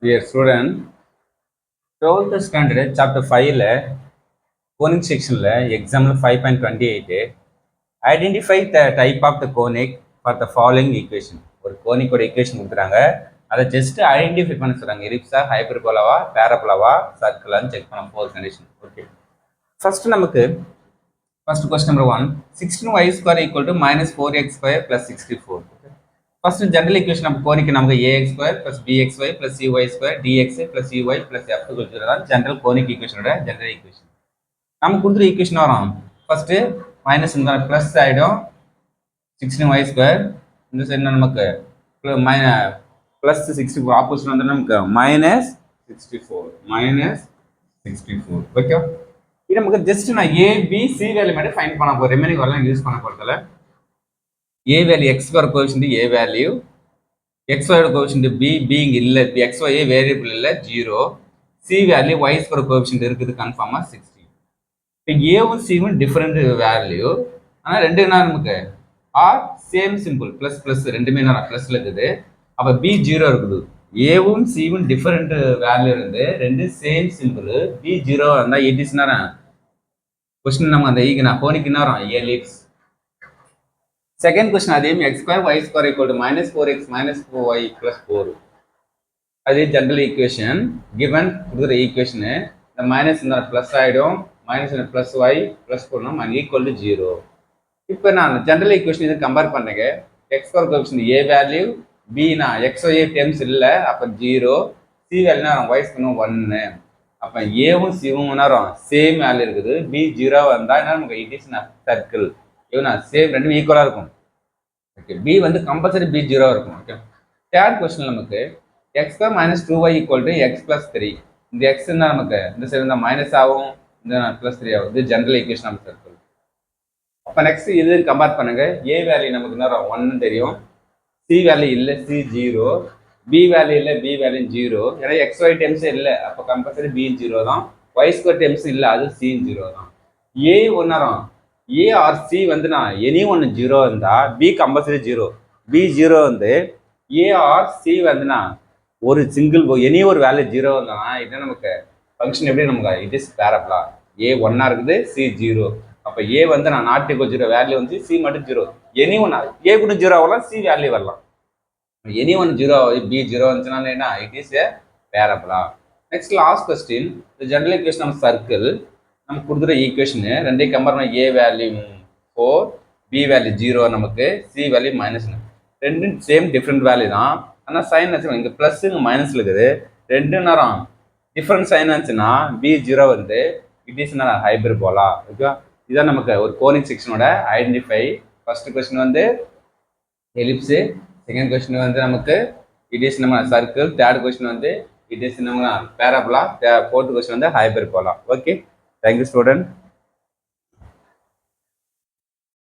Dear student, 12th standard chapter 5 conic section example 5.28 identify the type of the conic for the following equation. ஒரு conic ஓட equation கொடுத்துறாங்க. அதை just identify பண்ண சொல்றாங்க. ellipse hyperbola parabola circle check பண்ண four condition. Okay. First நமக்கு first question number 1 16y square equal to minus 4x square plus 64. First general equation நம்ம கோனிக்கு நமக்கு ax square plus bxy plus cy square dx plus ey plus f கொடுத்துறதான் general conic equationோட general equation. நமக்கு கொடுத்துற equation வரும் first minus இந்த plus ஆயிடும் 16y square இந்த side நமக்கு plus 64 opposite வந்து நமக்கு -64 ஓகே. இது நமக்கு ஜஸ்ட் நான் ஏ பி சி வேல்யூ மட்டும் ஃபைண்ட் பண்ண போறேன். ரிமைனிங் வரலாம் யூஸ் பண்ண போறதுல A value X square coefficient A value X square coefficient B B இல்ல எக்ஸ் ஒய் வேரியபிள் இல்ல 0 C value Y square coefficient இருக்குது கன்ஃபார்மா 60. இப்போ ஏவும் சிவும் டிஃபரெண்ட் வேல்யூ ஆனால் ரெண்டு என்ன நமக்கு R same simple plus plus ரெண்டுமே என்ன ப்ளஸ்ல இருக்குது. அப்போ பி 0 இருக்குது. ஏவும் சிவும் டிஃபரெண்ட் வேல்யூ இருந்து ரெண்டு சேம் சிம்பிள் பி 0 இருந்தால் இட் இஸ் கொஸ்டின் நம்ம அந்த ஈக்கு நான் கோனிக்கு என்ன வரும் எலிப்ஸ். செகண்ட் கொஸ்டின் அதே x square y square equal to -4x -4y + 4. அது ஜெனரல் ஈக்குவேஷன் கிவன் கொடுக்குற ஈக்குவேஷனு இந்த மைனஸ் இந்த ப்ளஸ் ஆகிடும் minus plus y plus 4 equal to 0. இப்போ நான் ஜெனரல் ஈக்குவேஷன் இதை கம்பேர் பண்ணுங்க. x square coefficient a value b நான் x y டெர்ம்ஸ் இல்ல அப்ப 0 c வேல்யூ நான் y ஸ்கொயர் 1 அப்ப a வும் c வும் வரும் சேம் வேல்யூ இருக்குது. b 0 வந்தா நமக்கு இட் இஸ் சர்க்கிள் இவனா சேம் ரெண்டும் ஈக்குவலா இருக்கும். ஓகே b வந்து கம்பல்சரி b 0 இருக்கும். ஓகே தேர்ட் क्वेश्चन நமக்கு x ஸ்கொயர் -2y x + 3 இந்த x நமக்கு இந்த சைடு இருந்தா மைனஸ் ஆகும் இந்த +3 ஆகுது. ஜெனரல் ஈக்குவேஷன் நம்ம சர்க்கிள். அப்போ நெக்ஸ்ட் இது கம்பேர் பண்ணுங்க. ஏ வேல்யூ நமக்கு என்ன 1 தெரியும், சி வேல்யூ இல்லை சி 0, பி வேல்யூ இல்லை பி வேல்யூ 0. ஏன்னா எக்ஸ் ஒய் டெம்ஸ் இல்லை அப்போ கம்பல்சரி பி 0 தான். ஒய் ஸ்கொயர் டெம்ஸ் இல்லை அது சி 0 தான். ஏ ஒன்றும் ஏ ஆர் சி வந்து நான் எனி ஒன்று 0 இருந்தா பி கம்பல்சரி 0. பி 0 வந்து ஏ ஆர் சி வந்துன்னா ஒரு சிங்கிள் எனி ஒரு வேல்யூ 0 இருந்தா இது நமக்கு ஃபங்க்ஷன் எப்படி நமக்கு இட் இஸ் பேரபோலா. ஏ 1 இருக்குது சி 0. அப்போ ஏ வந்து நான் நாட் ஈக்குவல் 0 வேல்யூ வந்து சி மட்டும் 0. எனி ஒன் ஏ கூட 0 ஆகலாம் சி வேல்யூ வரலாம். எனி ஒன் 0 பி 0 வந்துச்சுனால என்ன it is a parabola. Next last question general equation நம்ம சர்க்கிள் நமக்கு கொடுக்குற ஈக்குவேஷனு ரெண்டையும் கம்பேர் பண்ண ஏ வேல்யூ 4 பி வேல்யூ 0 நமக்கு சி வேல்யூ -1 ரெண்டும் சேம் டிஃப்ரெண்ட் வேல்யூ தான். ஆனால் சைன் வச்சுக்கோங்க இங்கே ப்ளஸ் இங்கே மைனஸ்ல இருக்குது. ரெண்டு நேரம் டிஃப்ரெண்ட் சைன் வந்துச்சுன்னா பி 0 வந்து இட் இஸ் ஹைபர்போலா. ஓகேவா இதான் நமக்கு ஒரு கோனிக் செக்ஷனோட ஐடென்டிஃபை. ஃபர்ஸ்ட் கொஸ்டின் வந்து எலிப்ஸு, செகண்ட் கொஸ்டின் வந்து நமக்கு இட் இஸ் நம்ம சர்க்கிள், தேர்ட் கொஸ்டின் வந்து இட் இஸ் நம்ம பேராபோலா, ஃபோர்த் கொஸ்டின் வந்து ஹைபர்போலா. Okay thank you student.